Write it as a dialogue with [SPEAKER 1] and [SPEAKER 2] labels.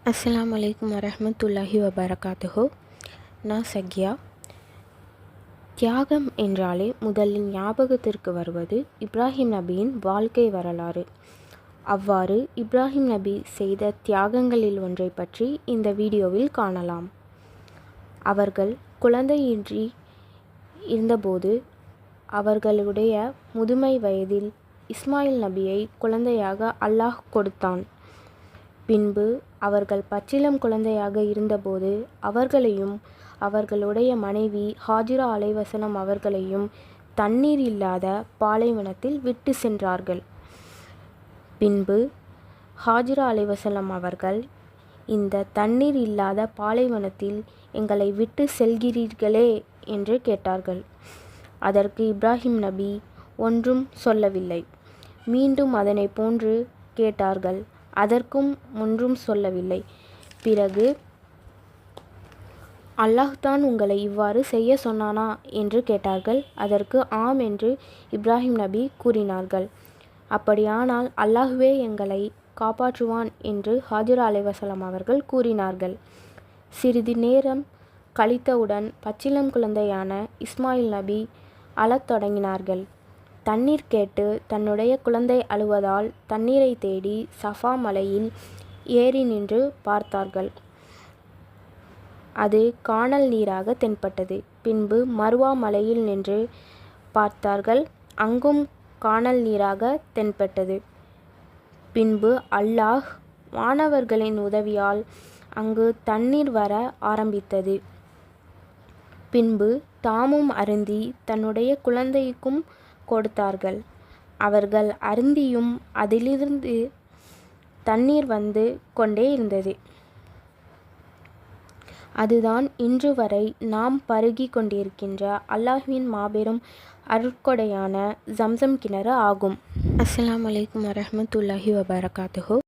[SPEAKER 1] அஸ்ஸலாமு அலைக்கும் வரஹ்மத்துல்லாஹி வபரகாத்துஹு. நான் சக்யா. தியாகம் என்றாலே முதலில் ஞாபகத்திற்கு வருவது இப்ராஹிம் நபியின் வாழ்க்கை வரலாறு. அவ்வாறு இப்ராஹிம் நபி செய்த தியாகங்களில் ஒன்றை பற்றி இந்த வீடியோவில் காணலாம். அவர்கள் குழந்தையின்றி இருந்தபோது அவர்களுடைய முதுமை வயதில் இஸ்மாயில் நபியை குழந்தையாக அல்லாஹ் கொடுத்தான். பின்பு அவர்கள் பச்சிளம் குழந்தையாக இருந்தபோது அவர்களையும் அவர்களுடைய மனைவி ஹாஜிரா அலைவசனம் அவர்களையும் தண்ணீர் இல்லாத பாலைவனத்தில் விட்டு சென்றார்கள். பின்பு ஹாஜிரா அலைவசலம் அவர்கள், இந்த தண்ணீர் இல்லாத பாலைவனத்தில் எங்களை விட்டு செல்கிறீர்களே என்று கேட்டார்கள். அதற்கு இப்ராஹிம் நபி ஒன்றும் சொல்லவில்லை. மீண்டும் அதனை போன்று கேட்டார்கள். அதற்கும் ஒன்றும் சொல்லவில்லை. பிறகு, அல்லாஹ்தான் உங்களை இவ்வாறு செய்ய சொன்னானா என்று கேட்டார்கள். அதற்கு ஆம் என்று இப்ராஹிம் நபி கூறினார்கள். அப்படியானால் அல்லாஹ்வே எங்களை காப்பாற்றுவான் என்று ஹாஜிரா அலைவசலாம் அவர்கள் கூறினார்கள். சிறிது நேரம் கழித்தவுடன் பச்சிளம் குழந்தையான இஸ்மாயில் நபி அழத் தொடங்கினார்கள். தண்ணீர் கேட்டு தன்னுடைய குழந்தை அழுவதால் தண்ணீரை தேடி சஃபா மலையில் ஏறி நின்று பார்த்தார்கள். அது கானல் நீராக தென்பட்டது. பின்பு மர்வா மலையில் நின்று பார்த்தார்கள். அங்கும் கானல் நீராக தென்பட்டது. பின்பு அல்லாஹ் வானவர்களின் உதவியால் அங்கு தண்ணீர் வர ஆரம்பித்தது. பின்பு தாமும் அருந்தி தன்னுடைய குழந்தைக்கும் கொடுத்தார்கள். அவர்கள் அருந்தியும் அதிலிருந்து தண்ணீர் வந்து கொண்டே இருந்தது. அதுதான் இன்று வரை நாம் பருகி கொண்டிருக்கின்ற அல்லாஹ்வின் மாபெரும் அருட்கொடையான ஜம்சம் கிணறு ஆகும். அஸ்ஸலாமு அலைக்கும் வரஹ்மத்துல்லாஹி வபரகாத்துஹு.